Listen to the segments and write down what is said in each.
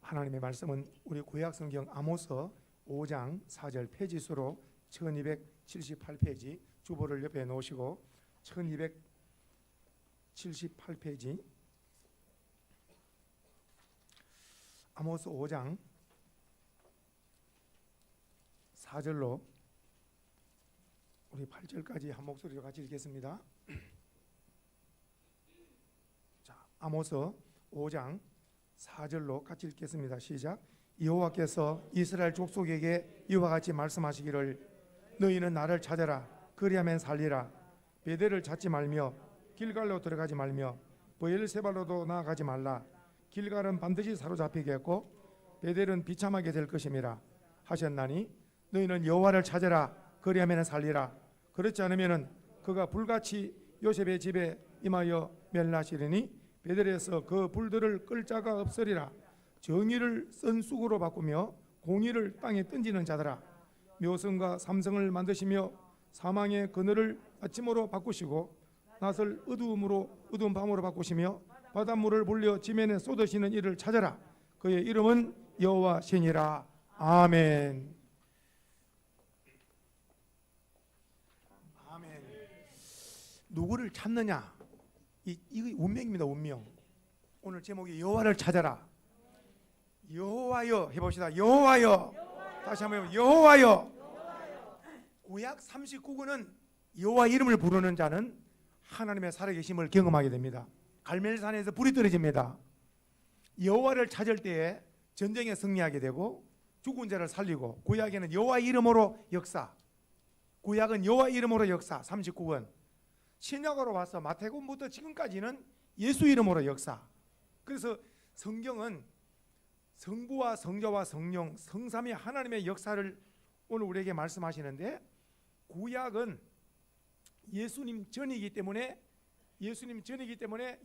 하나님의 말씀은 우리 구약성경 아모스 5장 4절 페이지수로 1278페이지, 주보를 옆에 놓으시고 1278페이지 아모스 5장 4절로 우리 8절까지 한 목소리로 같이 읽겠습니다. 자, 아모스 5장 4절로 같이 읽겠습니다. 시작. 여호와께서 이스라엘 족속에게 이와 같이 말씀하시기를 너희는 나를 찾아라. 그리하면 살리라. 베델을 찾지 말며 길갈로 들어가지 말며 브엘세바로도 나아가지 말라. 길갈은 반드시 사로잡히겠고 베델은 비참하게 될 것임이라 하셨나니 너희는 여호와를 찾아라. 그리하면 살리라. 그렇지 않으면 그가 불같이 요셉의 집에 임하여 멸하시리니 베델에서 그 불들을 끌 자가 없으리라. 정의를 쓴 쑥으로 바꾸며 공의를 땅에 던지는 자들아, 묘성과 삼성을 만드시며 사망의 그늘을 아침으로 바꾸시고 낯을 어두운 밤으로 바꾸시며 바닷물을 불려 지면에 쏟으시는 이를 찾아라. 그의 이름은 여호와시니라. 아멘. 아멘. 누구를 찾느냐? 이거 운명입니다. 운명. 오늘 제목이 여호와를 찾아라. 여호와여 해봅시다. 여호와여. 다시 한번 여호와여. 구약 39권은 여호와 이름을 부르는 자는 하나님의 살아계심을 경험하게 됩니다. 갈멜산에서 불이 떨어집니다. 여호와를 찾을 때에 전쟁에 승리하게 되고 죽은 자를 살리고, 구약에는 여호와 이름으로 역사, 구약은 여호와 이름으로 역사 39권, 신약으로 와서 마태복음부터 지금까지는 예수 이름으로 역사. 그래서 성경은 성부와 성자와 성령 성삼위 하나님의 역사를 오늘 우리에게 말씀하시는데, 구약은 예수님 전이기 때문에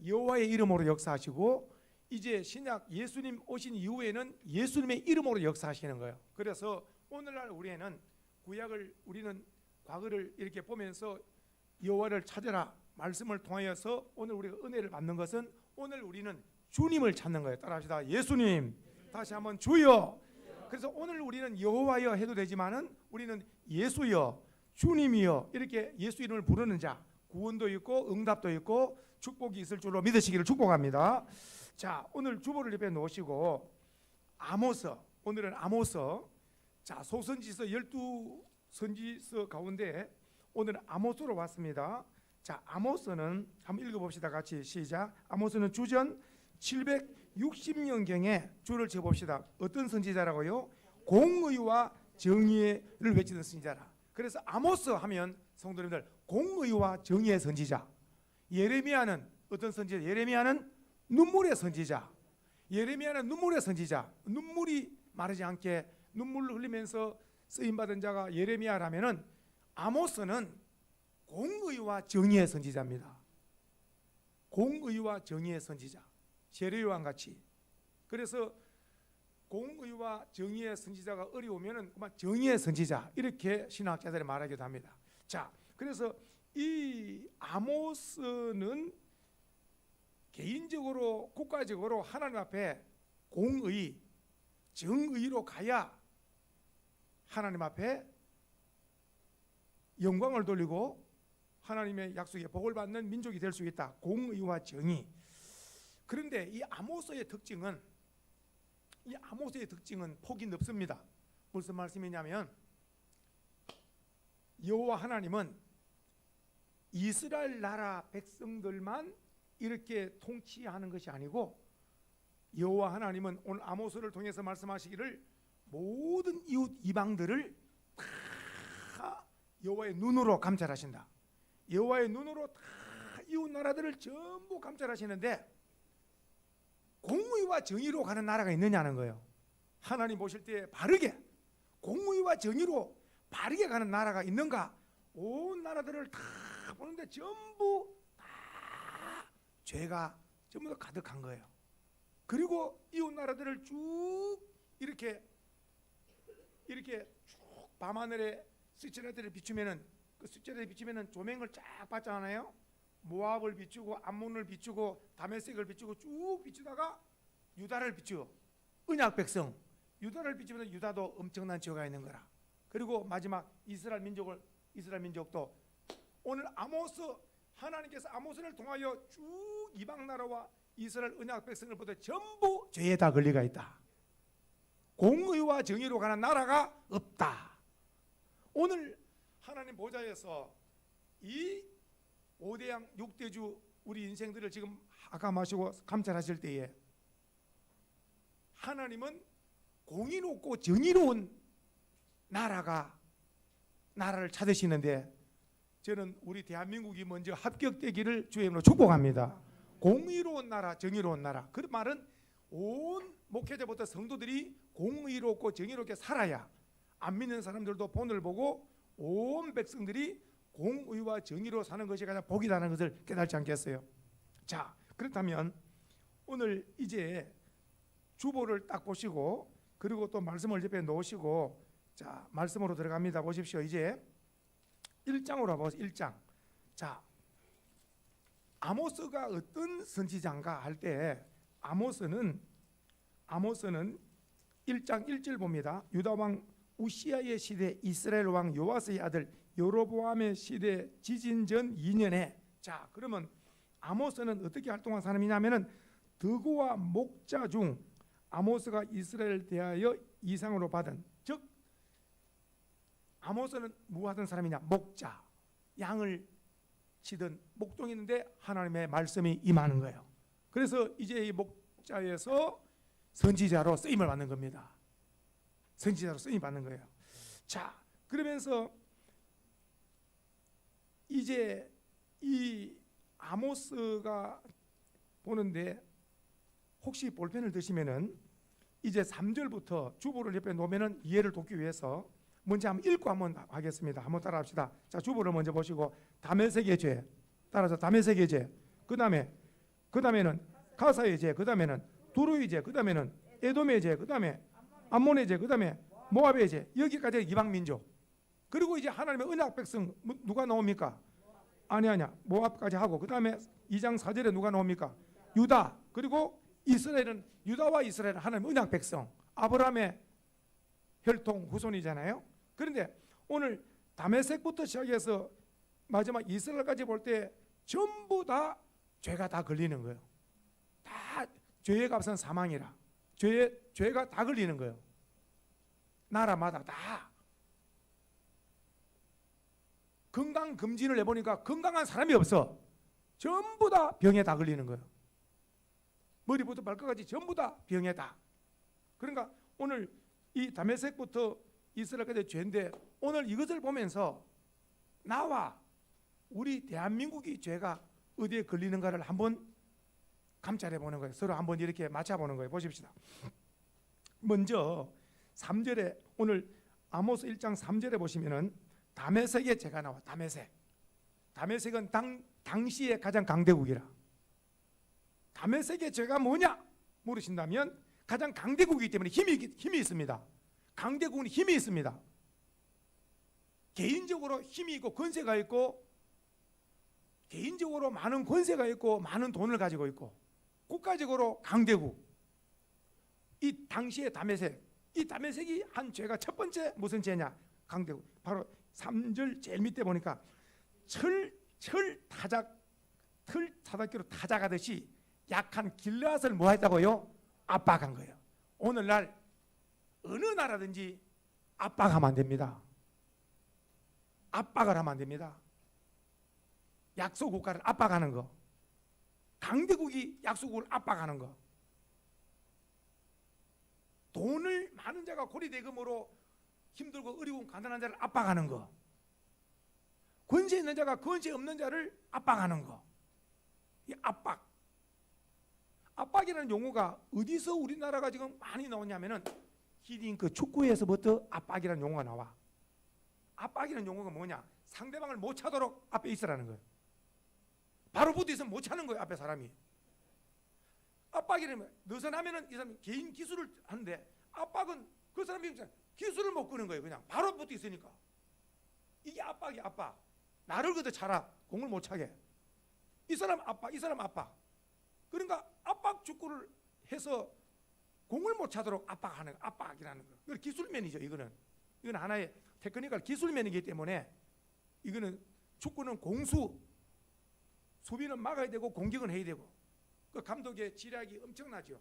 여호와의 이름으로 역사하시고, 이제 신약 예수님 오신 이후에는 예수님의 이름으로 역사하시는 거예요. 그래서 오늘날 우리는 과거를 이렇게 보면서 여호와를 찾아라 말씀을 통하여서 오늘 우리가 은혜를 받는 것은, 오늘 우리는 주님을 찾는 거예요. 따라합시다. 예수님. 다시 한번 주여. 그래서 오늘 우리는 여호와여 해도 되지만은 우리는 예수여, 주님이여, 이렇게 예수 이름을 부르는 자, 구원도 있고 응답도 있고 축복이 있을 줄로 믿으시기를 축복합니다. 자, 오늘 주보를 옆에 놓으시고 오늘은 아모스. 자, 소선지서 12선지서 가운데 오늘 아모스로 왔습니다. 자, 아모스는 한번 읽어봅시다. 같이 시작. 아모스는 주전 760년경에 주를 지어봅시다. 어떤 선지자라고요? 공의와 정의를 외치는 선지자라. 그래서 아모스 하면 성도님들, 공의와 정의의 선지자. 예레미야는 어떤 선지자? 예레미야는 눈물의 선지자. 눈물이 마르지 않게 눈물을 흘리면서 쓰임받은 자가 예레미야라면은, 아모스는 공의와 정의의 선지자입니다. 공의와 정의의 선지자, 세례요한 같이. 그래서 공의와 정의의 선지자가 어려우면은 그만 정의의 선지자, 이렇게 신학자들이 말하기도 합니다. 자, 그래서 이 아모스는 개인적으로 국가적으로 하나님 앞에 공의, 정의로 가야 하나님 앞에 영광을 돌리고 하나님의 약속에 복을 받는 민족이 될 수 있다. 공의와 정의. 그런데 이 아모스의 특징은 폭이 넓습니다. 무슨 말씀이냐면, 여호와 하나님은 이스라엘 나라 백성들만 이렇게 통치하는 것이 아니고, 여호와 하나님은 오늘 아모스를 통해서 말씀하시기를 모든 이웃 이방들을 다 여호와의 눈으로 감찰하신다. 여호와의 눈으로 다 이웃 나라들을 전부 감찰하시는데, 공의와 정의로 가는 나라가 있느냐는 거예요. 하나님 보실 때 바르게 공의와 정의로 바르게 가는 나라가 있는가? 온 나라들을 다 보는데 전부 다 죄가 전부 다 가득한 거예요. 그리고 이웃 나라들을 쭉 이렇게 쭉 밤하늘에 스치라들을 비추면은, 그 스치라들을 비추면은 조명을 쫙 받잖아요. 모압을 비추고 암몬을 비추고 다메섹을 비추고 쭉 비추다가 유다를 비추어. 언약 백성, 유다를 비추면 유다도 엄청난 죄가 있는 거라. 그리고 마지막 이스라엘 민족도 오늘 아모스, 하나님께서 아모스를 통하여 쭉 이방 나라와 이스라엘 언약 백성을 보되 전부 죄에 다 걸리가 있다. 공의와 정의로 가는 나라가 없다. 오늘 하나님 보좌에서 이 5대양 6대주 우리 인생들을 지금 하감하시고 감찰하실 때에 하나님은 공의롭고 정의로운 나라를 찾으시는데, 저는 우리 대한민국이 먼저 합격되기를 주의 이름으로 축복합니다. 공의로운 나라, 정의로운 나라. 그 말은 온 목회자부터 성도들이 공의롭고 정의롭게 살아야 안 믿는 사람들도 본을 보고 온 백성들이 공의와 정의로 사는 것이 가장 복이라는 것을 깨달지 않겠어요? 자, 그렇다면 오늘 이제 주보를 딱 보시고, 그리고 또 말씀을 옆에 놓으시고, 자, 말씀으로 들어갑니다. 보십시오. 이제 1장으로 보세요. 1장. 자, 아모스가 어떤 선지자인가 할 때, 아모스는 1장 1절 봅니다. 유다 왕 우시아의 시대 이스라엘 왕 요아스의 아들 여로보암의 시대 지진 전 2년에, 자, 그러면 아모스는 어떻게 활동한 사람이냐면은 득오와 목자 중 아모스가 이스라엘 대하여 이상으로 받은, 즉 아모스는 뭐 하던 사람이냐? 목자, 양을 치던 목동이었는데 하나님의 말씀이 임하는 거예요. 그래서 이제 이 목자에서 선지자로 쓰임을 받는 겁니다. 선지자로 쓰임 받는 거예요. 자, 그러면서 이제 이 아모스가 보는데, 혹시 볼펜을 드시면은 이제 3절부터 주보를 옆에 놓으면은 이해를 돕기 위해서 먼저 한번 읽고 한번 하겠습니다. 한번 따라합시다. 자, 주보를 먼저 보시고 다메섹의 죄, 따라서 다메섹의 죄, 그다음에는 가사의 죄, 그다음에는 두루의 죄, 그다음에는 에돔의 죄, 그다음에 암몬의 죄, 그다음에 모압의 죄, 여기까지 이방 민족. 그리고 이제 하나님의 언약 백성 누가 나옵니까? 아니야. 모압까지 하고, 그다음에 2장 4절에 누가 나옵니까? 유다. 그리고 이스라엘은, 유다와 이스라엘은 하나님의 언약 백성, 아브라함의 혈통 후손이잖아요. 그런데 오늘 다메섹부터 시작해서 마지막 이스라엘까지 볼 때 전부 다 죄가 다 걸리는 거예요. 다 죄의 값은 사망이라. 죄가 다 걸리는 거예요. 나라마다 다. 건강 검진을 해보니까 건강한 사람이 없어. 전부 다 병에 다 걸리는 거예요. 머리부터 발끝까지 전부 다 병에 다. 그러니까 오늘 이 다메섹부터 이스라엘까지 죄인데, 오늘 이것을 보면서 나와 우리 대한민국이 죄가 어디에 걸리는가를 한번 감찰해 보는 거예요. 서로 한번 이렇게 맞춰보는 거예요. 보십시다. 먼저 3절에, 오늘 아모스 1장 3절에 보시면은 다메섹의 죄가 나와. 다메섹은 당시에 가장 강대국이라. 다메섹의 죄가 뭐냐 물으신다면 가장 강대국이기 때문에 힘이 있습니다. 강대국은 힘이 있습니다. 개인적으로 힘이 있고 권세가 있고, 개인적으로 많은 권세가 있고 많은 돈을 가지고 있고, 국가적으로 강대국. 이 당시의 다메섹, 이 다메섹이 한 죄가 첫 번째 무슨 죄냐? 강대국. 바로 3절 제일 밑에 보니까 틀 타작기로 타작하듯이 약한 길르앗을 뭐 했다고요? 압박한 거예요. 오늘날 어느 나라든지 압박하면 안 됩니다. 압박을 하면 안 됩니다. 약소 국가를 압박하는 거, 강대국이 약소국을 압박하는 거, 돈을 많은 자가 고리대금으로 힘들고 어려운 가난한 자를 압박하는 거, 권세 있는 자가 권세 없는 자를 압박하는 거. 이 압박이라는 용어가 어디서 우리나라가 지금 많이 나오냐면은 히딩크 축구에서부터 압박이라는 용어가 나와. 압박이라는 용어가 뭐냐? 상대방을 못 차도록 앞에 있으라는 거예요. 바로 붙어 있으면 못 차는 거예요, 앞에 사람이. 압박이라면 느슨하면은 이 사람이 개인 기술을 하는데, 압박은 그 사람이 기술을 못 끄는 거예요. 그냥 바로 붙어 있으니까. 이게 압박이 압박. 나를 그대 차라. 공을 못 차게. 이 사람 압박, 이 사람 압박. 그러니까 압박 축구를 해서 공을 못 차도록 압박하는 압박이라는 거. 이건 기술면이죠. 이건 하나의 테크니컬 기술면이기 때문에 이거는 축구는 공수, 수비는 막아야 되고 공격은 해야 되고 그 감독의 지략이 엄청나죠.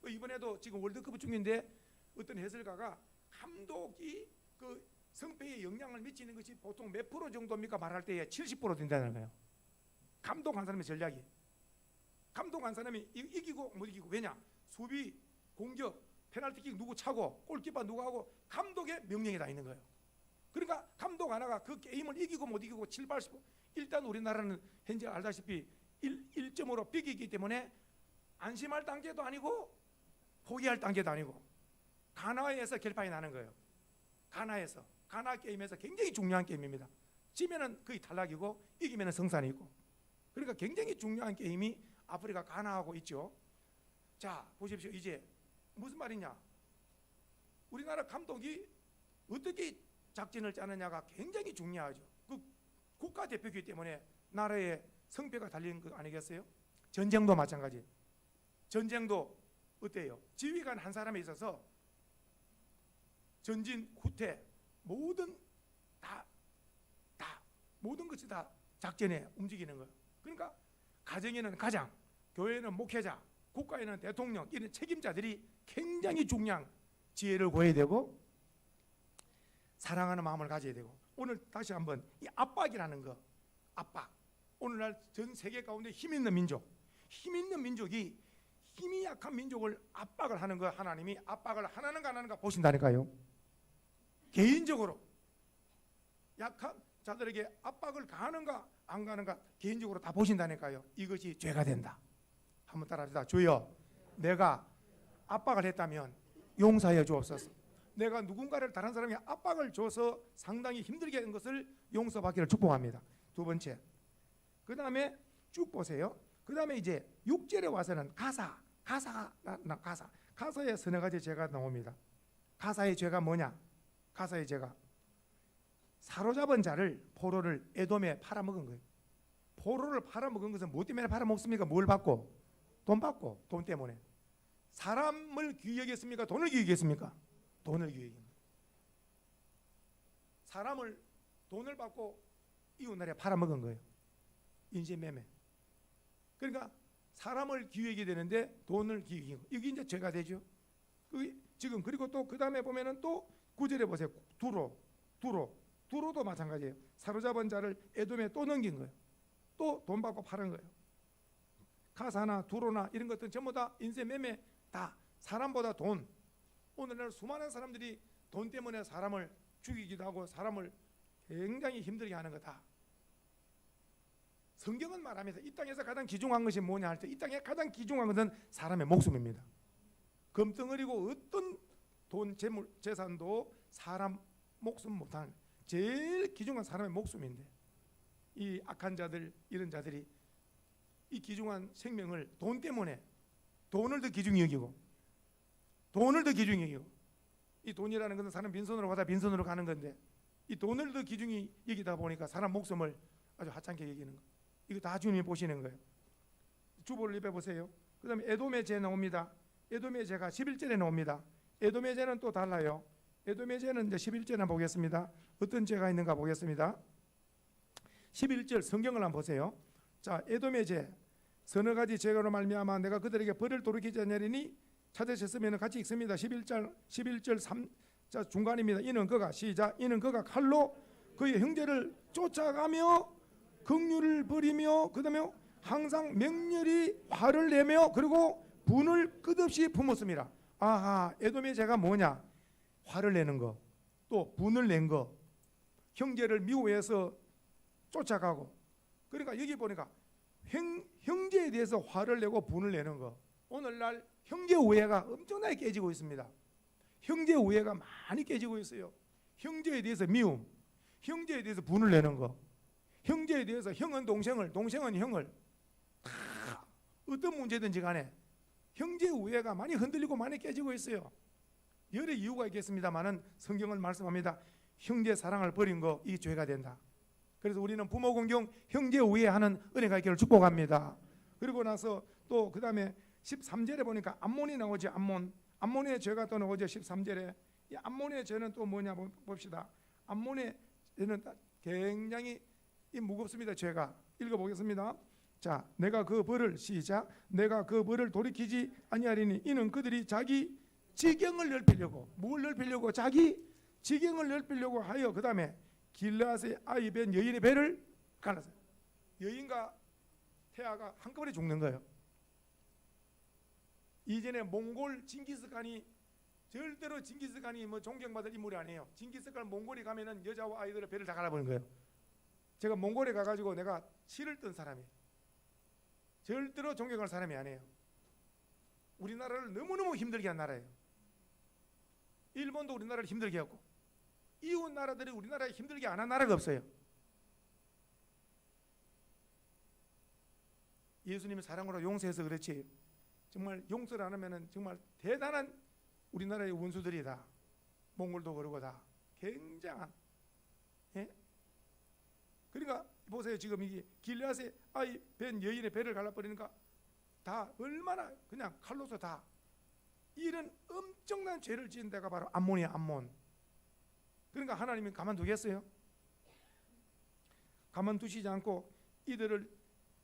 이번에도 지금 월드컵 중인데 어떤 해설가가 감독이 그 성패에 영향을 미치는 것이 보통 몇 프로 정도입니까? 말할 때에 70% 된다는 거예요. 감독 한 사람의 전략이. 감독 한 사람이 이기고 못 이기고. 왜냐? 수비, 공격, 페널티킥 누구 차고 골키퍼 누구 하고 감독의 명령이 다 있는 거예요. 그러니까 감독 하나가 그 게임을 이기고 못 이기고 7, 80%. 일단 우리나라는 현재 알다시피 1점으로 비기기 때문에 안심할 단계도 아니고 포기할 단계도 아니고 가나에서 결판이 나는 거예요. 가나 게임에서 굉장히 중요한 게임입니다. 지면은 거의 탈락이고 이기면은 성산이 있고. 그러니까 굉장히 중요한 게임이 아프리카 가나하고 있죠. 자, 보십시오. 이제 무슨 말이냐? 우리나라 감독이 어떻게 작전을 짜느냐가 굉장히 중요하죠. 그 국가대표이기 때문에 나라의 성패가 달린 거 아니겠어요? 전쟁도 마찬가지. 전쟁도 어때요? 지휘관 한 사람에 있어서 전진, 후퇴 모든 모든 것이 다 작전에 움직이는 거예요. 그러니까 가정에는 가장, 교회는 목회자, 국가에는 대통령 이런 책임자들이 굉장히 중요한 지혜를 구해야 되고 사랑하는 마음을 가져야 되고. 오늘 다시 한번 이 압박이라는 거, 압박. 오늘날 전 세계 가운데 힘 있는 민족이 힘이 약한 민족을 압박을 하는 거 하나님이 압박을 하나는가 안 하는가 보신다니까요. 개인적으로 약한 자들에게 압박을 가하는가 안 가는가 개인적으로 다 보신다니까요. 이것이 죄가 된다. 한번 따라합시다. 주여, 내가 압박을 했다면 용서해 주옵소서. 내가 누군가를 다른 사람에게 압박을 줘서 상당히 힘들게 한 것을 용서받기를 축복합니다. 두 번째, 그 다음에 쭉 보세요. 그 다음에 이제 6절에 와서는 가사의 서너 가지 죄가 나옵니다. 가사의 죄가 뭐냐? 가사의 죄가 사로잡은 자를, 포로를 에돔에 팔아먹은 거예요. 포로를 팔아먹은 것은 뭐 때문에 팔아먹습니까? 뭘 받고? 돈 받고, 돈 때문에. 사람을 귀히 여겼습니까? 돈을 귀히 여겼습니까? 돈을 귀히 여깁니다. 사람을 돈을 받고 이웃나라에 팔아먹은 거예요. 인신매매. 그러니까 사람을 귀히 여기게 되는데 돈을 귀히 여기고, 이게 이제 죄가 되죠. 지금 그리고 또 그 다음에 보면은 또 9절에 보세요. 두로도 마찬가지예요. 사로잡은 자를 에돔에 또 넘긴 거예요. 또 돈 받고 파는 거예요. 가사나 두로나 이런 것들은 전부 다 인신매매, 다 사람보다 돈. 오늘날 수많은 사람들이 돈 때문에 사람을 죽이기도 하고 사람을 굉장히 힘들게 하는 거다. 성경은 말하면서 이 땅에서 가장 귀중한 것이 뭐냐 할 때 이 땅에 가장 귀중한 것은 사람의 목숨입니다. 금덩어리고 어떤 돈, 재물, 재산도 사람 목숨 못하는 제일 귀중한 사람의 목숨인데 이 악한 자들, 이런 자들이 이 귀중한 생명을 돈 때문에 돈을 더 귀중히 여기고 이 돈이라는 것은 사람 빈손으로 가다 빈손으로 가는 건데 이 돈을 더 귀중히 여기다 보니까 사람 목숨을 아주 하찮게 여기는 거. 이거 다 주님이 보시는 거예요. 주보를 입에 보세요. 그 다음에 에돔의 죄 나옵니다. 에돔의 죄가 11절에 나옵니다. 에돔의 죄는 또 달라요. 에돔의 죄는 이제 11절에 보겠습니다. 어떤 죄가 있는가 보겠습니다. 11절 성경을 한번 보세요. 자, 에돔의 죄. 서너 가지 죄가로 말미암아 내가 그들에게 벌을 돌이키지 않으리니 찾으셨으면 같이 읽습니다. 11절 3, 자, 중간입니다. 이는 그가 시작. 이는 그가 칼로 그의 형제를 쫓아가며 긍휼을 버리며 그다음에 항상 맹렬히 화를 내며 그리고 분을 끝없이 품었습니다. 아하, 에돔의 죄가 뭐냐? 화를 내는 거, 또 분을 낸 거, 형제를 미워해서 쫓아가고. 그러니까 여기 보니까 형제에 대해서 화를 내고 분을 내는 거. 오늘날 형제 우애가 엄청나게 깨지고 있습니다. 형제 우애가 많이 깨지고 있어요. 형제에 대해서 미움, 형제에 대해서 분을 내는 거, 형제에 대해서 형은 동생을, 동생은 형을, 다 어떤 문제든지 간에 형제 우애가 많이 흔들리고 많이 깨지고 있어요. 여러 이유가 있겠습니다만은 성경은 말씀합니다. 형제 사랑을 버린 거 이 죄가 된다. 그래서 우리는 부모 공경, 형제 우애하는 은혜가 있기를 축복합니다. 그리고 나서 또 그 다음에 13절에 보니까 암몬이 나오죠. 암몬의 죄가 또 나오죠. 13절에 이 암몬의 죄는 또 뭐냐 봅시다. 암몬의 죄는 굉장히 무겁습니다. 죄가 읽어보겠습니다. 자, 내가 그 벌을 시작. 내가 그 벌을 돌이키지 아니하리니 이는 그들이 자기 지경을 넓히려고 뭘 넓히려고 자기 지경을 넓히려고 하여 그 다음에 길르앗의 아이 된 여인의 배를 갈랐어요. 여인과 태아가 한꺼번에 죽는 거예요. 이전에 몽골 징기스칸이 절대로 징기스칸이 뭐 존경받을 인물이 아니에요. 징기스칸 몽골이 가면은 여자와 아이들의 배를 다 갈아버린 거예요. 제가 몽골에 가가지고 내가 치를 뜬 사람이에요. 절대로 존경할 사람이 아니에요. 우리나라를 너무너무 힘들게 한 나라예요. 일본도 우리나라를 힘들게 했고 이웃 나라들이 우리나라에 힘들게 안 한 나라가 없어요. 예수님이 사랑으로 용서해서 그렇지 정말 용서를 안 하면은 정말 대단한 우리나라의 원수들이다. 몽골도 그러고 다 굉장한 그러니까 보세요. 지금 이게 길르앗의 아이 된 여인의 배를 갈라버리니까 다 얼마나 그냥 칼로서 다 이런 엄청난 죄를 지은 데가 바로 암몬이야. 암몬. 그러니까 하나님이 가만두겠어요? 가만두시지 않고 이들을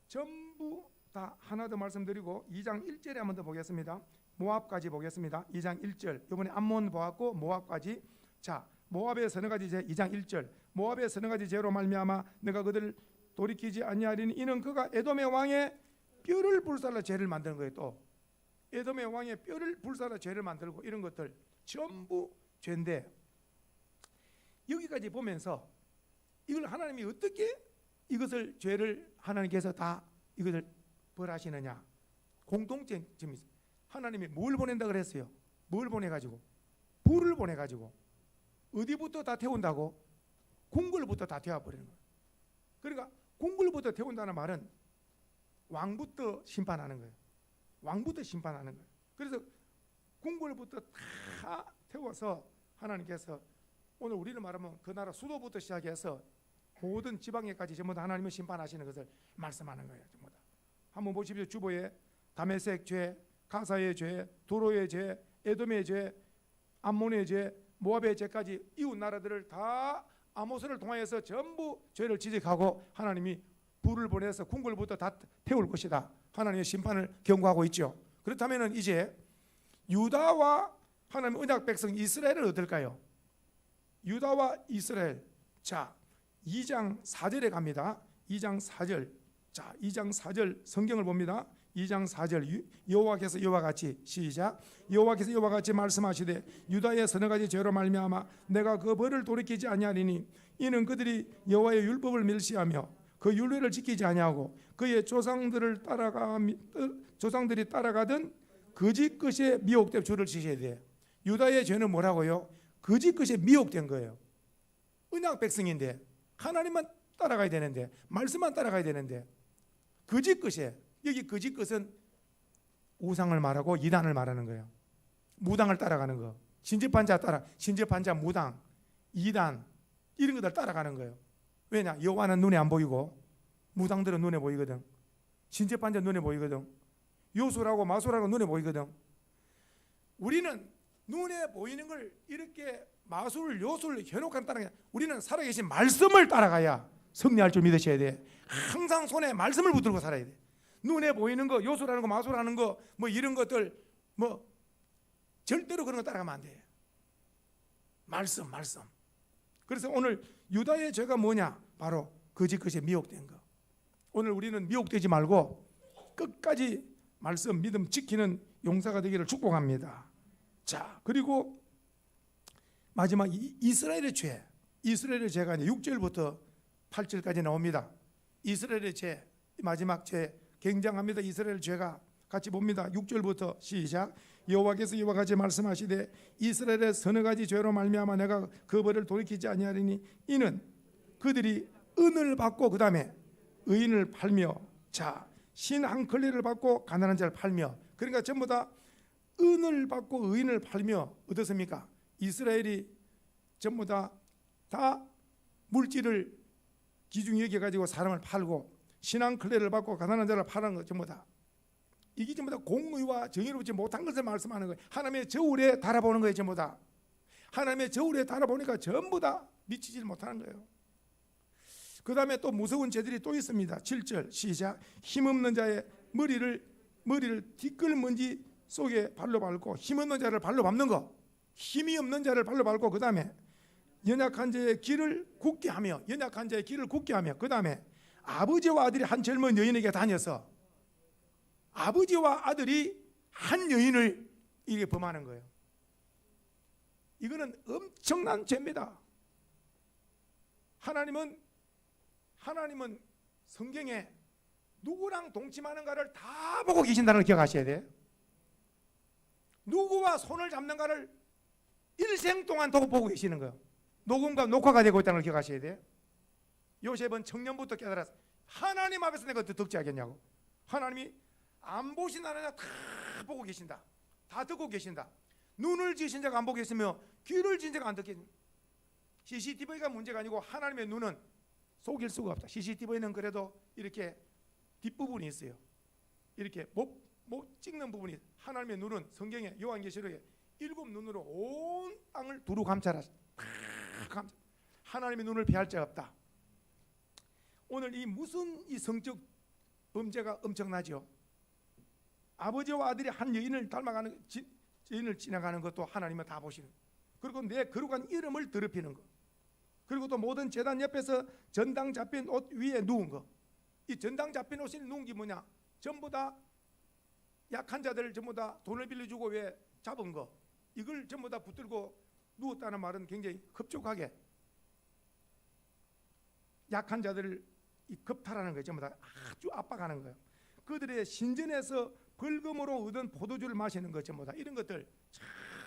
전부 다 하나 더 말씀드리고 2장 1절에 한번 더 보겠습니다. 모압까지 보겠습니다. 2장 1절 이번에 암몬 보았고 모압까지. 자, 모압의 서너 가지 죄 2장 1절 모압의 서너 가지 죄로 말미암아 내가 그들을 돌이키지 아니하리니 이는 그가 에돔의 왕의 뼈를 불살라 죄를 만드는 거예요. 또 에돔의 왕의 뼈를 불살라 죄를 만들고 이런 것들 전부 죄인데 여기까지 보면서 이걸 하나님이 어떻게 이것을 죄를 하나님께서 다 이것을 벌하시느냐 공통점이 있어요. 하나님이 뭘 보낸다 그랬어요? 뭘 보내가지고? 불을 보내가지고 어디부터 다 태운다고? 궁궐부터 다 태워버리는 거예요. 그러니까 궁궐부터 태운다는 말은 왕부터 심판하는 거예요. 왕부터 심판하는 거예요. 그래서 궁궐부터 다 태워서 하나님께서 오늘 우리는 말하면 그 나라 수도부터 시작해서 모든 지방에까지 전부 다 하나님이 심판하시는 것을 말씀하는 거예요. 전부 다. 한번 보십시오. 주보에 다메섹 죄, 가사의 죄, 도로의 죄, 에돔의 죄, 암몬의 죄, 모압의 죄까지 이웃 나라들을 다 아모스를 통하여서 전부 죄를 지적하고 하나님이 불을 보내서 궁궐부터 다 태울 것이다. 하나님의 심판을 경고하고 있죠. 그렇다면 이제 유다와 하나님의 언약 백성 이스라엘은 어떨까요? 유다와 이스라엘. 자, 2장 4절에 갑니다. 2장 4절. 자, 2장 4절 성경을 봅니다. 2장 4절 여호와께서 이와 같이 시작. 여호와께서 이와 같이 말씀하시되 유다의 서너 가지 죄로 말미암아 내가 그 벌을 돌이키지 아니하리니 이는 그들이 여호와의 율법을 멸시하며 그 율례를 지키지 아니하고 그의 조상들이 따라가던 거짓 것에 미혹되어 줄을 지셔야 돼. 유다의 죄는 뭐라고요? 거짓 것에 미혹된 거예요. 언약 백성인데 하나님만 따라가야 되는데 말씀만 따라가야 되는데 거짓 것에 여기 거짓 것은 우상을 말하고 이단을 말하는 거예요. 무당을 따라가는 거. 신접한 자 무당, 이단 이런 것들 따라가는 거예요. 왜냐? 여호와는 눈에 안 보이고 무당들은 눈에 보이거든. 신접한 자 눈에 보이거든. 요술하고 마술하고 눈에 보이거든. 우리는 눈에 보이는 걸 이렇게 마술, 요술 현혹한 따라가야. 우리는 살아계신 말씀을 따라가야 승리할 줄 믿으셔야 돼. 항상 손에 말씀을 붙들고 살아야 돼. 눈에 보이는 거, 요술하는 거, 마술하는 거, 뭐 이런 것들 뭐 절대로 그런 거 따라가면 안 돼. 말씀. 그래서 오늘 유다의 죄가 뭐냐? 바로 거짓 것에 미혹된 거. 오늘 우리는 미혹되지 말고 끝까지 말씀, 믿음 지키는 용사가 되기를 축복합니다. 자, 그리고 마지막 이스라엘의 죄. 이스라엘의 죄가 이제 6절부터 8절까지 나옵니다. 이스라엘의 죄, 마지막 죄 굉장합니다. 이스라엘 죄가 같이 봅니다. 6절부터 시작. 여호와께서 이와 같이 말씀하시되 이스라엘의 서너 가지 죄로 말미암아 내가 그 벌을 돌이키지 아니하리니 이는 그들이 은을 받고 그 다음에 의인을 팔며 자 신 한 걸레를 받고 가난한 자를 팔며 그러니까 전부 다 은을 받고 의인을 팔며 어떻습니까? 이스라엘이 전부 다 물질을 기중히 여겨가지고 사람을 팔고 신 한 걸레를 받고 가난한 자를 파는 것 전부 다 이게 전부 다 공의와 정의롭지 못한 것을 말씀하는 거예요. 하나님의 저울에 달아보는 거예요. 전부 다 하나님의 저울에 달아보니까 전부 다 미치지 못하는 거예요. 그 다음에 또 무서운 죄들이 또 있습니다. 7절 시작. 힘없는 자의 머리를 티끌먼지 속에 발로 밟고, 힘없는 자를 발로 밟는 거, 힘이 없는 자를 발로 밟고, 그 다음에 연약한 자의 길을 굳게 하며, 그 다음에 아버지와 아들이 한 젊은 여인에게 다녀서 아버지와 아들이 한 여인을 이게 범하는 거예요. 이거는 엄청난 죄입니다. 하나님은 성경에 누구랑 동침하는가를 다 보고 계신다는 걸 기억하셔야 돼요. 누구와 손을 잡는가를 일생 동안 보고 계시는 거예요. 녹음과 녹화가 되고 있다는 걸 기억하셔야 돼요. 요셉은 청년부터 깨달았어요. 하나님 앞에서 내가 덕지 하겠냐고. 하나님이 안 보신다는 자 다 보고 계신다. 다 듣고 계신다. 눈을 지으신 자가 안 보고 계시며 귀를 지은 자가 안 듣게. CCTV가 문제가 아니고 하나님의 눈은 속일 수가 없다. CCTV는 그래도 이렇게 뒷부분이 있어요. 이렇게 못 찍는 부분이. 하나님의 눈은 성경에 요한계시록에 7눈으로 온 땅을 두루 감찰하라. 하나님의 눈을 피할 자가 없다. 오늘 무슨 성적 범죄가 엄청나죠. 아버지와 아들이 한 여인을 닮아가는, 여인을 지나가는 것도 하나님은 다 보시는. 그리고 내 거룩한 이름을 더럽히는 것. 그리고 또 모든 제단 옆에서 전당 잡힌 옷 위에 누운 거. 이 전당 잡힌 옷이 누운 게 뭐냐? 전부 다 약한 자들 전부 다 돈을 빌려주고 왜 잡은 거. 이걸 전부 다 붙들고 누웠다는 말은 굉장히 흡족하게 약한 자들을 겁탈하는 거예요. 전부 다 아주 압박하는 거예요. 그들의 신전에서 벌금으로 얻은 포도주를 마시는 것, 전부 다 이런 것들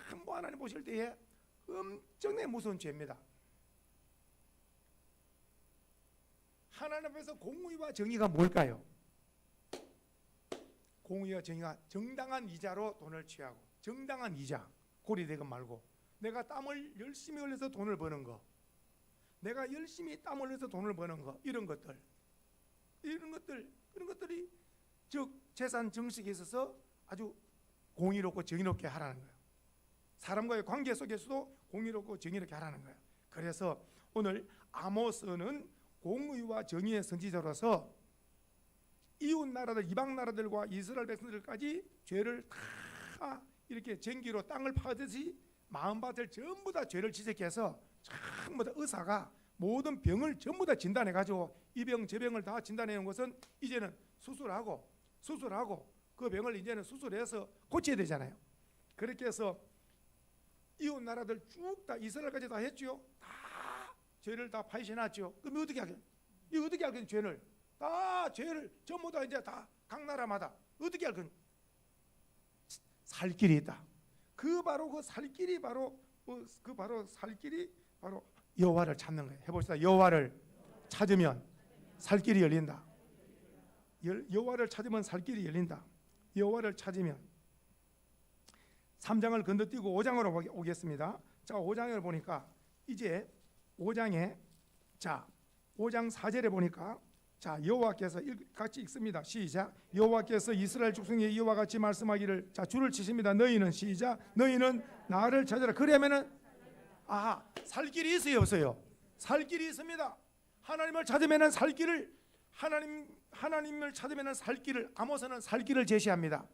전부 하나님 보실 때에 엄청나게 무서운 죄입니다. 하나님 앞에서 공의와 정의가 뭘까요? 공의와 정의가 정당한 이자로 돈을 취하고, 정당한 이자, 고리대금 말고 내가 땀을 열심히 흘려서 돈을 버는 거, 내가 열심히 땀을 흘려서 돈을 버는 거, 이런 것들이 즉 재산 정식에 있어서 아주 공의롭고 정의롭게 하라는 거예요. 사람과의 관계 속에서도 공의롭고 정의롭게 하라는 거예요. 그래서 오늘 아모스는 공의와 정의의 선지자로서 이웃 나라들, 이방 나라들과 이스라엘 백성들까지 죄를 다 이렇게 쟁기로 땅을 파듯이 마음밭을 전부 다 죄를 지적해서 전부 다 의사가 모든 병을 전부 다 진단해 가지고 이 병 저 병을 다 진단해 놓은 것은 이제는 수술하고 그 병을 이제는 수술해서 고쳐야 되잖아요. 그렇게 해서 이웃 나라들 쭉 다 이스라엘까지 다 했죠. 다 죄를 다 파헤쳐놨죠. 그럼 어떻게 하겠? 이거 어떻게 알겠니? 죄를 전부 다 이제 다 각 나라마다 어떻게 알겠니? 살 길이 있다. 그 살길이 바로 여호와를 찾는 거예요. 해봅시다. 여호와를 찾으면 살 길이 열린다. 여호와를 찾으면 살 길이 열린다. 여호와를 찾으면. 3장을 건너뛰고 5장으로 오겠습니다. 자, 5장을 보니까 이제 5장에 5장 4절에 보니까 여호와께서 같이 읽습니다. 시작. 여호와께서 이스라엘 족속에게 이와 같이 말씀하기를, 줄을 치십니다. 너희는 시작. 너희는 나를 찾으라. 그러면은 살 길이 있어요, 없어요? 살 길이 있습니다. 하나님을 찾으면은 살 길을, 하나님을 찾으면은 살 길을, 아모스는 살 길을 제시합니다.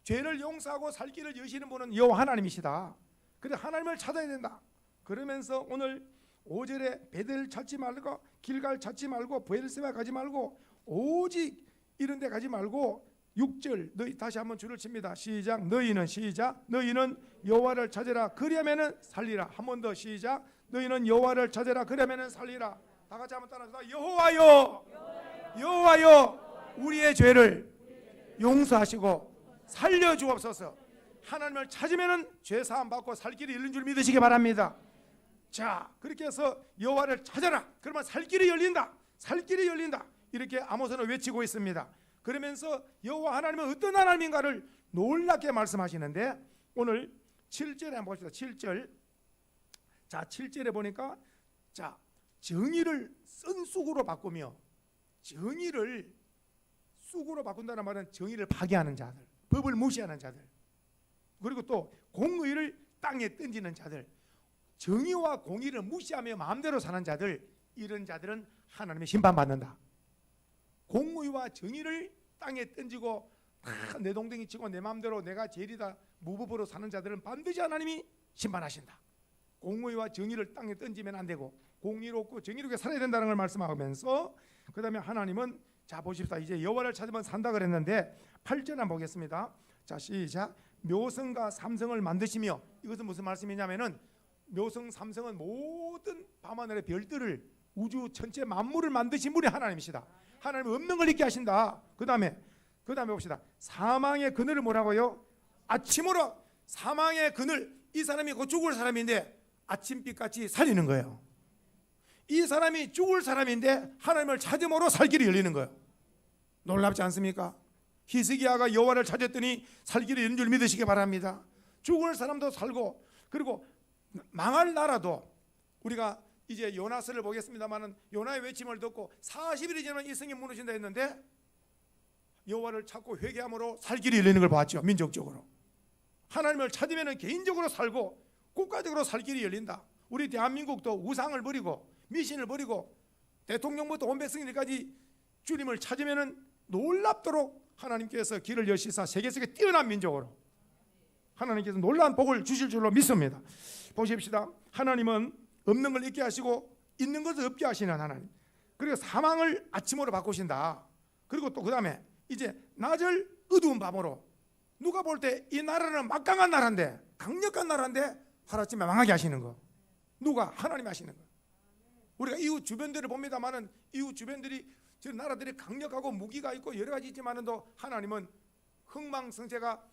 죄를 용서하고 살 길을 여시는 분은 여호와 하나님이시다. 그래 하나님을 찾아야 된다. 그러면서 오늘 5절에 베델 찾지 말고, 길갈 찾지 말고, 브엘세바 가지 말고, 오직 이런 데 가지 말고, 6절 너희 다시 한번 줄을 칩니다. 시작. 너희는 시작. 너희는 여호와를 찾으라. 그러면은 살리라. 한 번 더 시작. 너희는 여호와를 찾으라. 그러면은 살리라. 다 같이 한번 따라서 여호와여, 여호와여, 우리의 죄를 용서하시고 살려 주옵소서. 하나님을 찾으면은 죄 사함 받고 살 길이 열린 줄 믿으시기 바랍니다. 자, 그렇게 해서 여호와를 찾아라. 그러면 살 길이 열린다. 살 길이 열린다. 이렇게 아모스는 외치고 있습니다. 그러면서 여호와 하나님은 어떤 하나님인가를 놀랍게 말씀하시는데, 오늘 7절에 한번 봅시다. 7절. 자, 7절에 보니까 정의를 쓴 쑥으로 바꾸며 정의를 쑥으로 바꾼다는 말은 정의를 파괴하는 자들, 법을 무시하는 자들, 그리고 또 공의를 땅에 던지는 자들, 정의와 공의를 무시하며 마음대로 사는 자들, 이런 자들은 하나님의 심판받는다. 공의와 정의를 땅에 던지고 다 내동댕이 치고 내 마음대로 내가 제일이다 무법으로 사는 자들은 반드시 하나님이 심판하신다. 공의와 정의를 땅에 던지면 안 되고 공의롭고 정의롭게 살아야 된다는 걸 말씀하면서, 그 다음에 하나님은, 자 보십시다, 이제 여호와를 찾으면 산다 그랬는데 8절 한번 보겠습니다. 자 시작. 묘성과 삼성을 만드시며, 이것은 무슨 말씀이냐면은 묘성 삼성은 모든 밤하늘의 별들을, 우주 전체 만물을 만드신 분이 하나님이시다. 하나님은 없는 걸 있게 하신다. 그 다음에 봅시다. 사망의 그늘을 뭐라고요? 아침으로. 사망의 그늘, 이 사람이 곧 죽을 사람인데 아침빛같이 살리는 거예요. 이 사람이 죽을 사람인데 하나님을 찾음으로 살 길이 열리는 거예요. 놀랍지 않습니까? 히스기야가 여호와를 찾았더니 살 길이 열린 줄 믿으시기 바랍니다. 죽을 사람도 살고, 그리고 망할 나라도, 우리가 이제 요나서를 보겠습니다마는 요나의 외침을 듣고 40일이 지나면 이 성이 무너진다 했는데 여호와를 찾고 회개함으로 살 길이 열리는 걸 봤죠. 민족적으로 하나님을 찾으면 개인적으로 살고 국가적으로 살 길이 열린다. 우리 대한민국도 우상을 버리고 미신을 버리고 대통령부터 온 백성들까지 주님을 찾으면 놀랍도록 하나님께서 길을 여시사 세계 속에 뛰어난 민족으로 하나님께서 놀라운 복을 주실 줄로 믿습니다. 보십시다. 하나님은 없는 걸 있게 하시고 있는 것을 없게 하시는 하나님, 그리고 사망을 아침으로 바꾸신다. 그리고 또 그 다음에 이제 낮을 어두운 밤으로, 누가 볼 때 이 나라는 막강한 나라인데, 강력한 나라인데 하루아침에 망하게 하시는 거, 누가? 하나님이 하시는 거. 우리가 이웃 주변들을 봅니다마는 이웃 주변들이, 저 나라들이 강력하고 무기가 있고 여러 가지 있지만은도 하나님은 흥망성쇠가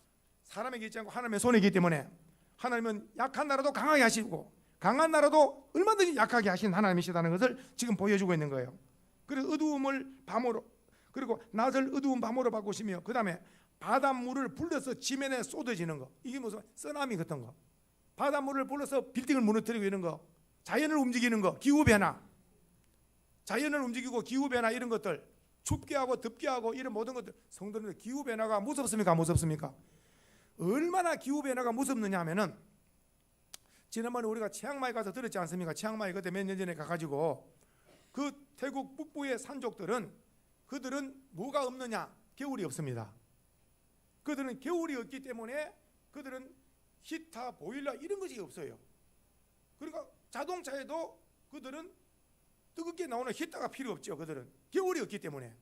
사람에게 있지 않고 하나님의 손에 있기 때문에 하나님은 약한 나라도 강하게 하시고 강한 나라도 얼마든지 약하게 하신 하나님이시다는 것을 지금 보여주고 있는 거예요. 그리고 어두움을 밤으로, 그리고 낮을 어두운 밤으로 바꾸시며, 그 다음에 바닷물을 불러서 지면에 쏟아지는 거, 이게 무슨 쓰나미 같은 거, 바닷물을 불러서 빌딩을 무너뜨리고 이런 거, 자연을 움직이는 거, 기후변화, 자연을 움직이고 기후변화 이런 것들, 춥게 하고 덥게 하고 이런 모든 것들, 성도님들 기후변화가 무섭습니까? 무섭습니까? 얼마나 기후변화가 무섭느냐 하면은, 지난번에 우리가 치앙마이 가서 들었지 않습니까? 치앙마이 그때 몇 년 전에 가가지고 그 태국 북부의 산족들은, 그들은 뭐가 없느냐? 겨울이 없습니다. 그들은 겨울이 없기 때문에 그들은 히터, 보일러 이런 것이 없어요. 그러니까 자동차에도 그들은 뜨겁게 나오는 히터가 필요 없죠. 그들은 겨울이 없기 때문에,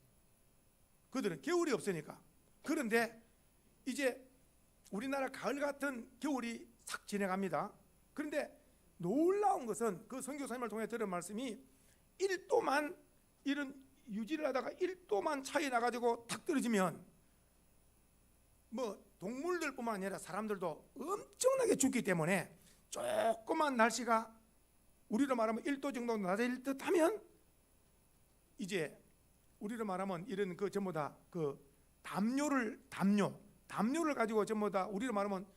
그들은 겨울이 없으니까. 그런데 이제 우리나라 가을 같은 겨울이 싹 지나갑니다. 그런데 놀라운 것은 그 선교사님을 통해 들은 말씀이 1도만 이런 유지를 하다가 1도만 차이 나가지고 탁 떨어지면 뭐 동물들뿐만 아니라 사람들도 엄청나게 죽기 때문에, 조그만 날씨가 우리로 말하면 1도 정도 낮아질 듯 하면 이제 우리로 말하면 이런 그 전부 다 그 담요를 가지고 전부 다 우리로 말하면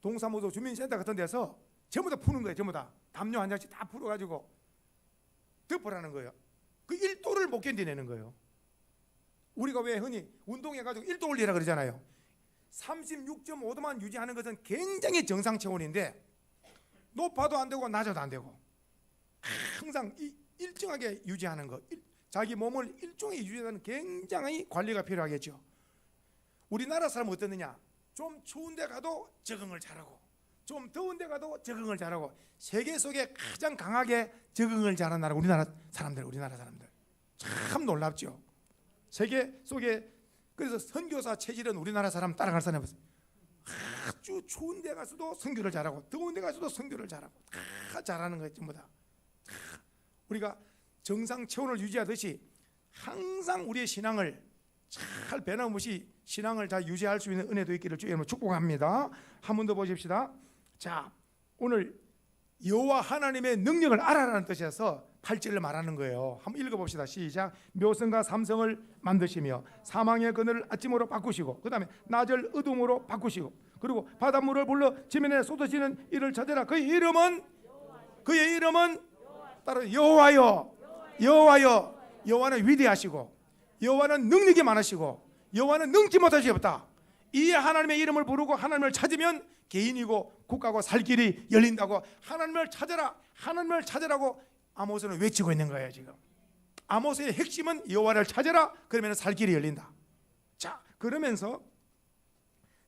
동사무소 주민센터 같은 데서 전부 다 푸는 거예요. 전부 다 담요 한 장씩 다 풀어가지고 덮으라는 거예요. 그 1도를 못 견디내는 거예요. 우리가 왜 흔히 운동해가지고 1도 올리라 그러잖아요. 36.5도만 유지하는 것은 굉장히 정상 체온인데, 높아도 안 되고 낮아도 안 되고 항상 일정하게 유지하는 것, 자기 몸을 일종의 유지하는 굉장히 관리가 필요하겠죠. 우리나라 사람은 어떻느냐? 좀 추운 데 가도 적응을 잘하고 좀 더운 데 가도 적응을 잘하고, 세계 속에 가장 강하게 적응을 잘하는 나라 우리나라 사람들 참 놀랍죠. 세계 속에, 그래서 선교사 체질은 우리나라 사람 따라갈 사람이 없어요. 아주 추운 데 가서도 선교를 잘하고 더운 데 가서도 선교를 잘하고 다 잘하는 거예요. 전부 다. 우리가 정상 체온을 유지하듯이 항상 우리의 신앙을 잘 변함없이 신앙을 잘 유지할 수 있는 은혜도 있기를 주님으로 축복합니다. 한 번 더 보십시다. 자, 오늘 여호와 하나님의 능력을 알아라는 뜻에서 8절을 말하는 거예요. 한번 읽어봅시다. 시작. 묘성과 삼성을 만드시며 사망의 그늘을 아침으로 바꾸시고, 그 다음에 낮을 어둠으로 바꾸시고, 그리고 바닷물을 불러 지면에 쏟아지는 이를 찾으라. 그의 이름은 따로 여호와요. 여호와는 위대하시고, 여호와는 능력이 많으시고, 여호와는 능치 못할 수 없다. 이 하나님의 이름을 부르고 하나님을 찾으면 개인이고 국가고 살 길이 열린다고 하나님을 찾아라, 하나님을 찾으라고 아모스는 외치고 있는 거예요. 지금 아모스의 핵심은 여호와를 찾아라. 그러면 살 길이 열린다. 자, 그러면서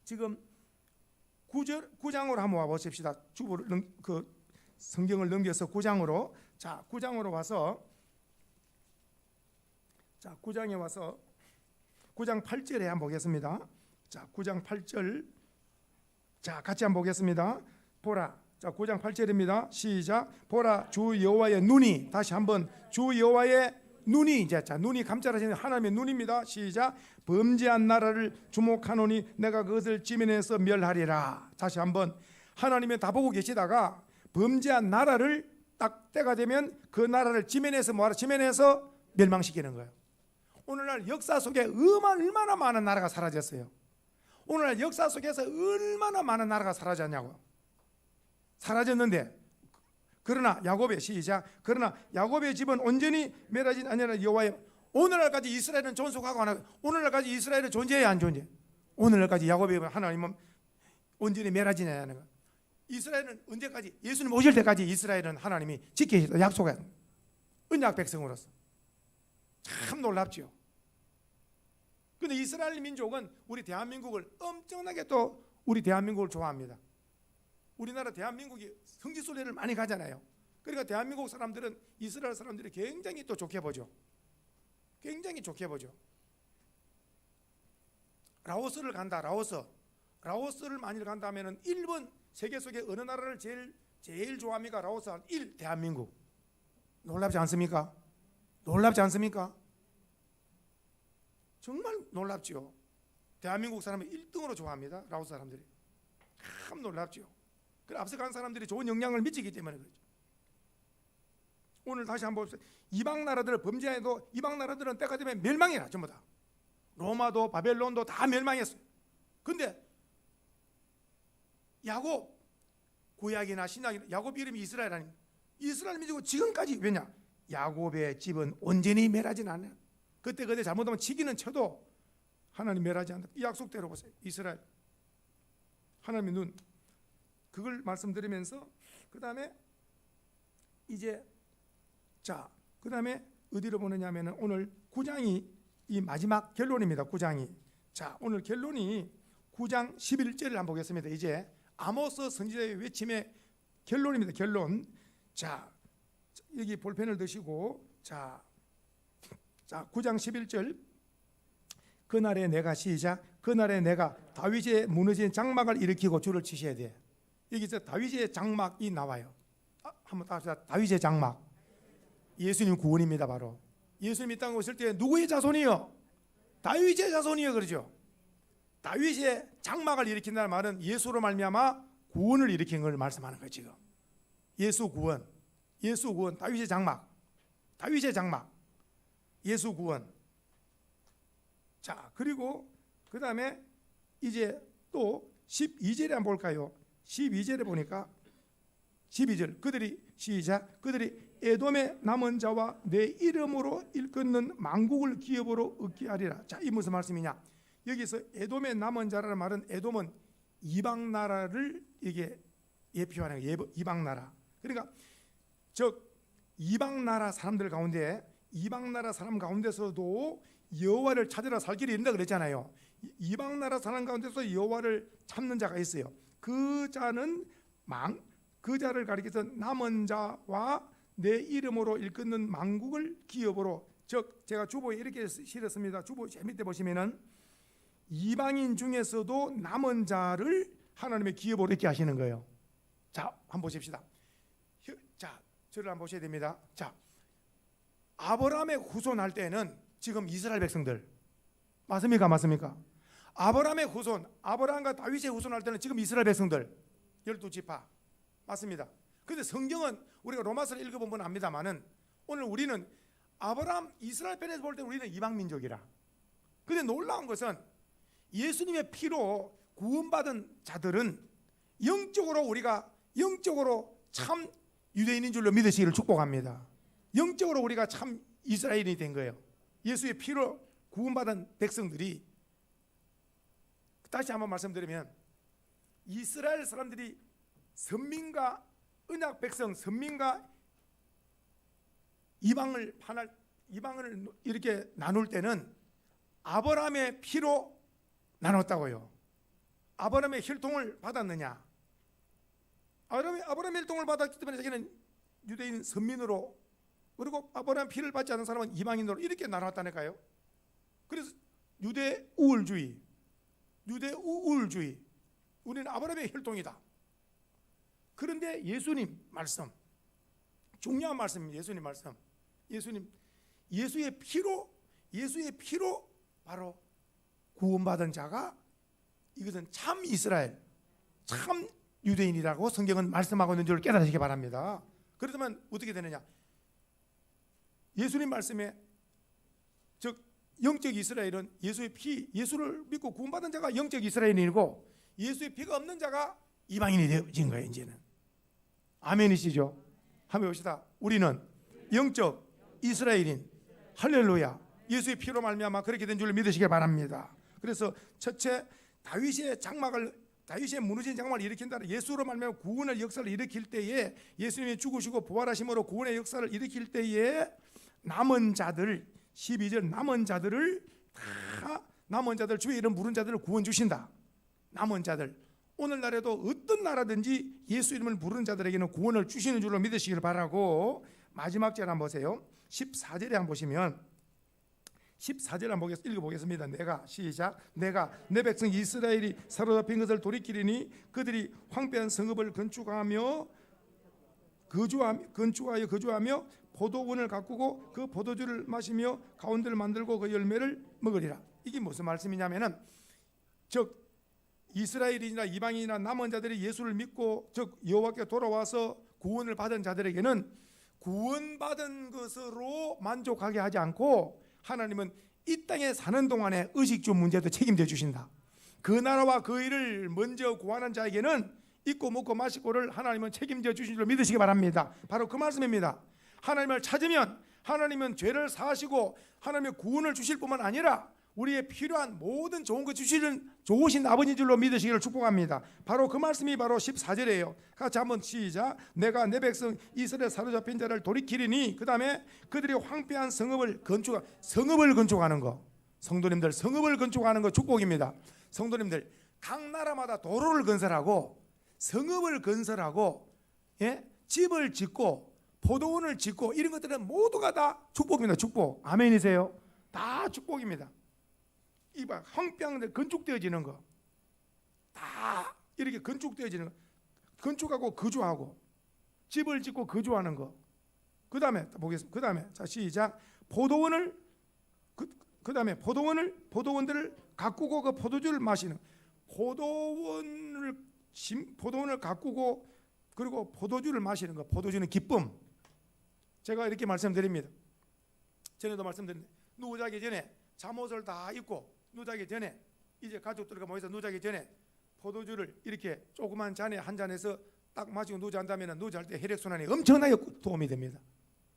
지금 9장으로 한번 와보십시다. 그 성경을 넘겨서 9장으로. 자, 9장으로 와서, 자, 9장에 와서 9장 8절에 한번 보겠습니다. 자, 9장 8절. 자, 같이 한번 보겠습니다. 보라. 자, 9장 8절입니다. 시작. 보라, 주 여호와의 눈이, 다시 한번 주 여호와의 눈이, 이제 자, 눈이 감찰하시는 하나님의 눈입니다. 시작. 범죄한 나라를 주목하노니 내가 그것을 지면에서 멸하리라. 다시 한번 하나님이 다 보고 계시다가 범죄한 나라를 딱 때가 되면 그 나라를 지면에서 뭐하라? 지면에서 멸망시키는 거예요. 오늘날 역사 속에 얼마나 많은 나라가 사라졌어요. 오늘날 역사 속에서 얼마나 많은 나라가 사라졌냐고요. 사라졌는데, 그러나 야곱의, 시작, 그러나 야곱의 집은 온전히 멸하진 아니라 여호와의, 오늘날까지 이스라엘은 존속하고 안 하고, 오늘날까지 이스라엘은 존재해야 안 존재? 오늘날까지 야곱의 하나님은 온전히 멸하지 않는 거. 이스라엘은 언제까지? 예수님 오실 때까지 이스라엘은 하나님이 지키시다 약속한 언약 백성으로서. 참 놀랍죠. 근데 이스라엘 민족은 우리 대한민국을 엄청나게 또 우리 대한민국을 좋아합니다. 우리나라 대한민국이 성지순례를 많이 가잖아요. 그러니까 대한민국 사람들은 이스라엘 사람들이 굉장히 또 좋게 보죠. 굉장히 좋게 보죠. 라오스를 간다. 라오스를 만일 간다면은 1번 세계 속에 어느 나라를 제일 좋아합니까? 라오스 1 대한민국. 놀랍지 않습니까? 놀랍지 않습니까? 정말 놀랍죠. 대한민국 사람을 1등으로 좋아합니다. 라오스 사람들이. 참 놀랍죠. 그 앞서 간 사람들이 좋은 영향을 미치기 때문에 그렇죠. 오늘 다시 한번 봅시다. 이방 나라들 범죄해도 이방 나라들은 때가 되면 멸망이라 전부 다. 로마도 바벨론도 다 멸망했어요. 근데 야곱, 구약이나 신약이나 야곱 이름이 이스라엘 아닙니까? 이스라엘 민족은 지금까지, 왜냐? 야곱의 집은 온전히 멸하진 않아요. 그때 잘못하면 치기는 쳐도 하나님 멸하지 않는다. 이 약속대로 보세요. 이스라엘 하나님의 눈, 그걸 말씀드리면서 그 다음에 이제 자, 그 다음에 어디로 보느냐면은 오늘 9장이 이 마지막 결론입니다. 9장이. 자, 오늘 결론이 9장 11절을 한번 보겠습니다. 이제 아모스 선지자의 외침의 결론입니다. 결론. 자, 여기 볼펜을 드시고, 자 9장 11절. 그날에 내가, 시작, 그날에 내가 다윗의 무너진 장막을 일으키고 줄을 치셔야 돼. 여기서 다윗의 장막이 나와요. 한번 따라합시다. 다윗의 장막. 예수님 구원입니다. 바로 예수님이 땅에 오실 때 누구의 자손이요? 다윗의 자손이요. 그러죠. 다윗의 장막을 일으킨다는 말은 예수로 말미암아 구원을 일으킨 걸 말씀하는 거예요. 지금 예수 구원, 예수 구원, 다윗의 장막, 다윗의 장막, 예수 구원. 자, 그리고 그 다음에 이제 또 12절에 한번 볼까요? 12절에 보니까 12절, 그들이, 시작, 그들이 에돔의 남은 자와 내 이름으로 일컫는 만국을 기업으로 얻게 하리라. 자, 이 무슨 말씀이냐? 여기서 에돔의 남은 자라는 말은, 에돔은 이방 나라를 이게 예표하는 거예요. 이방 나라. 그러니까 즉 이방 나라 사람들 가운데, 이방 나라 사람 가운데서도 여호와를 찾으라 살 길이 있다 그랬잖아요. 이방 나라 사람 가운데서 여호와를 찾는 자가 있어요. 그 자는 그 자를 가리켜서 남은 자와 내 이름으로 일컫는 만국을 기업으로, 즉 제가 주보에 이렇게 실었습니다. 주보 밑에 보시면은 이방인 중에서도 남은 자를 하나님의 기업으로 있게 하시는 거예요. 자, 한번 보십시다. 자, 저를 한번 보셔야 됩니다. 자, 아브라함의 후손할 때는 지금 이스라엘 백성들 맞습니까? 맞습니까? 아브라함의 후손, 아브라함과 다윗의 후손할 때는 지금 이스라엘 백성들 12지파 맞습니다. 그런데 성경은 우리가 로마서를 읽어보면 압니다만은 오늘 우리는 아브라함 이스라엘 편에서 볼 때 우리는 이방 민족이라. 그런데 놀라운 것은 예수님의 피로 구원받은 자들은 영적으로 우리가 영적으로 참 유대인인 줄로 믿으시기를 축복합니다. 영적으로 우리가 참 이스라엘이 된 거예요. 예수의 피로 구원받은 백성들이 다시 한번 말씀드리면 이스라엘 사람들이 선민과 언약 백성, 선민과 이방을 이렇게 나눌 때는 아브라함의 피로 나눴다고요. 아브라함의 혈통을 받았느냐? 아브라함의 혈통을 받았기 때문에 자기는 유대인 선민으로, 그리고 아브라함 피를 받지 않은 사람은 이방인으로 이렇게 나눴다니까요. 그래서 유대 우월주의, 우리는 아브라함의 혈통이다. 그런데 예수님 말씀, 중요한 말씀입니다. 예수님 말씀, 예수의 피로 바로 구원받은 자가, 이것은 참 이스라엘, 참 유대인이라고 성경은 말씀하고 있는 줄 깨달으시기 바랍니다. 그렇다면 어떻게 되느냐? 예수님 말씀에, 즉 영적 이스라엘은 예수의 피, 예수를 믿고 구원받은 자가 영적 이스라엘인이고, 예수의 피가 없는 자가 이방인이 되어진 거예요. 이제는 아멘이시죠? 한번 봅시다. 우리는 영적 이스라엘인, 할렐루야. 예수의 피로 말미암아 그렇게 된 줄 믿으시길 바랍니다. 그래서 첫째, 다윗의 무너진 장막을 일으킨다. 예수로 말미암아 구원의 역사를 일으킬 때에, 예수님이 죽으시고 부활하심으로 구원의 역사를 일으킬 때에 남은 자들, 12절, 남은 자들 주의 이름 부른 자들을 구원 주신다. 남은 자들, 오늘날에도 어떤 나라든지 예수 이름을 부르는 자들에게는 구원을 주시는 줄로 믿으시길 바라고, 마지막 절 한번 보세요. 14절에 한번 보시면, 14절 한번 읽어보겠습니다. 내가 내 백성 이스라엘이 사로잡힌 것을 돌이키리니 그들이 황폐한 성읍을 건축하여 거주하며 포도원을 가꾸고 그 포도주를 마시며 가운데를 만들고 그 열매를 먹으리라. 이게 무슨 말씀이냐면은, 즉 이스라엘이나 이방인이나 남은 자들이 예수를 믿고, 즉 여호와께 돌아와서 구원을 받은 자들에게는 구원받은 것으로 만족하게 하지 않고, 하나님은 이 땅에 사는 동안에 의식주 문제도 책임져 주신다. 그 나라와 그 일을 먼저 구하는 자에게는 있고 먹고 마시고를 하나님은 책임져 주신 줄 믿으시기 바랍니다. 바로 그 말씀입니다. 하나님을 찾으면 하나님은 죄를 사하시고 하나님의 구원을 주실 뿐만 아니라 우리의 필요한 모든 좋은 것 주시는 좋으신 아버지인 줄로 믿으시기를 축복합니다. 바로 그 말씀이 바로 14절이에요. 같이 한번 시작. 내가 내 백성 이스라엘 사로잡힌 자를 돌이키리니, 그 다음에 그들이 황폐한 성읍을 건축하는 거, 성도님들 성읍을 건축하는 거 축복입니다. 성도님들 각 나라마다 도로를 건설하고 성읍을 건설하고, 집을 짓고 포도원을 짓고, 이런 것들은 모두가 다 축복입니다. 축복. 아멘이세요? 다 축복입니다. 이봐, 황폐한 건축되어지는 거, 다 이렇게 건축되어지는 거, 건축하고 거주하고 집을 짓고 거주하는 거. 그 다음에 보겠습니다. 그 다음에 자 시작. 포도원을 포도원들을 가꾸고 그 포도주를 마시는, 포도원을 가꾸고 그리고 포도주를 마시는 거. 포도주는 기쁨. 제가 이렇게 말씀드립니다. 전에도 말씀드렸는데, 누자기 전에 잠옷을 다 입고 누자기 전에, 이제 가족들과 모여서 누자기 전에 포도주를 이렇게 조그만 잔에 한 잔에서 딱 마시고 누자한다면 누자할 때 혈액순환에 엄청나게 도움이 됩니다.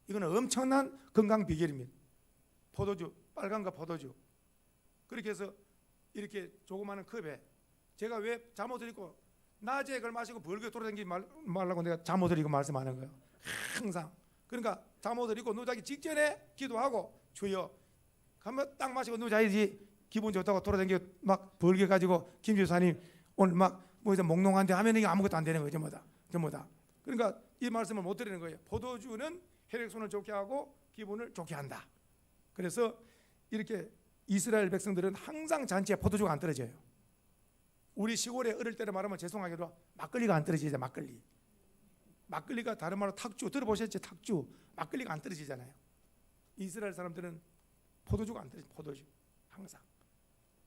이거는 엄청난 건강 비결입니다. 포도주, 빨간 거 포도주. 그렇게 해서 이렇게 조그마한 컵에, 제가 왜 잠옷을 입고 낮에 그걸 마시고 벌게 돌아다니지 말라고 내가 잠옷을 입고 말씀하는 거예요. 항상. 그러니까 잠옷을 입고 누자기 직전에 기도하고, 주여 한번 딱 마시고 누자야지 기분 좋다고 돌아다니고 막 벌게 가지고 김주사님 오늘 막 뭐해서 몽롱한데 하면 이게 아무것도 안 되는 거예요. 전부 다. 그러니까 이 말씀을 못 드리는 거예요. 포도주는 혈액순을 좋게 하고 기분을 좋게 한다. 그래서 이렇게 이스라엘 백성들은 항상 잔치에 포도주가 안 떨어져요. 우리 시골에 어릴 때로 말하면 죄송하게도 막걸리가 안 떨어지죠. 막걸리가 다른 말로 탁주, 들어보셨죠? 탁주. 막걸리가 안 떨어지잖아요. 이스라엘 사람들은 포도주가 안 떨어져요. 포도주 항상.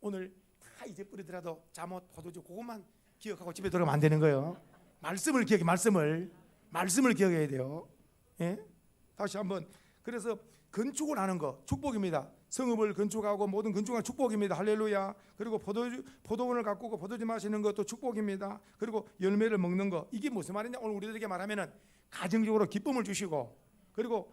오늘 다 이제 뿌리더라도 잠옷, 포도주 그것만 기억하고 집에 들어가면 안 되는 거예요. 말씀을 기억해야 돼요. 다시 한번. 그래서 건축을 하는 거 축복입니다. 성읍을 건축하고 모든 건축은 축복입니다. 할렐루야. 그리고 포도원을 가꾸고 포도주 마시는 것도 축복입니다. 그리고 열매를 먹는 거, 이게 무슨 말이냐? 오늘 우리들에게 말하면은 가정적으로 기쁨을 주시고, 그리고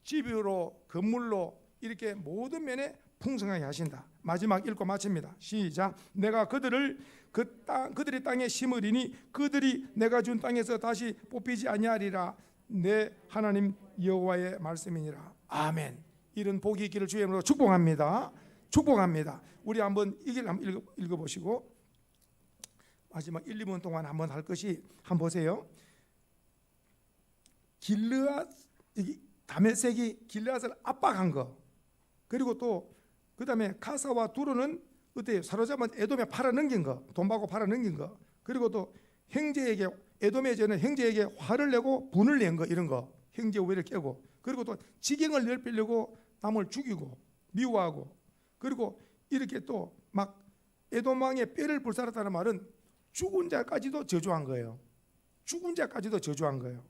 집으로 건물로 이렇게 모든 면에 풍성하게 하신다. 마지막 읽고 마칩니다. 시작. 내가 그들을 그들의 땅에 심으리니 그들이 내가 준 땅에서 다시 뽑히지 아니하리라. 내 하나님 여호와의 말씀이니라. 아멘. 이런 복이 있기를 주의 이름으로 축복합니다. 축복합니다. 우리 한번 이길 한번 읽어보시고 마지막 1, 2분 동안 한번 할 것이 한번 보세요. 다메섹이 길르앗을 압박한 거, 그리고 또 그 다음에 가사와 두로는 그때 사로잡은 에돔에 팔아넘긴 거, 돈 받고 팔아넘긴 거, 그리고 또 형제에게 에돔의 저는 형제에게 화를 내고 분을 낸 거, 이런 거 형제 우애를 깨고, 그리고 또 지경을 넓히려고 남을 죽이고 미워하고, 그리고 이렇게 또 막 에돔 왕의 뼈를 불살랐다는 말은 죽은 자까지도 저주한 거예요. 죽은 자까지도 저주한 거예요.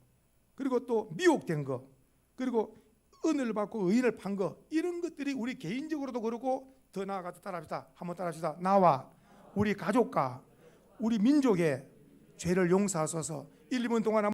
그리고 또 미혹된 거, 그리고 은혜를 받고 의인을 판 거, 이런 것들이 우리 개인적으로도 그렇고 더 나아가서 따라합시다. 한번 따라합시다. 나와 우리 가족과 우리 민족의 죄를 용서하소서. 1, 2분 동안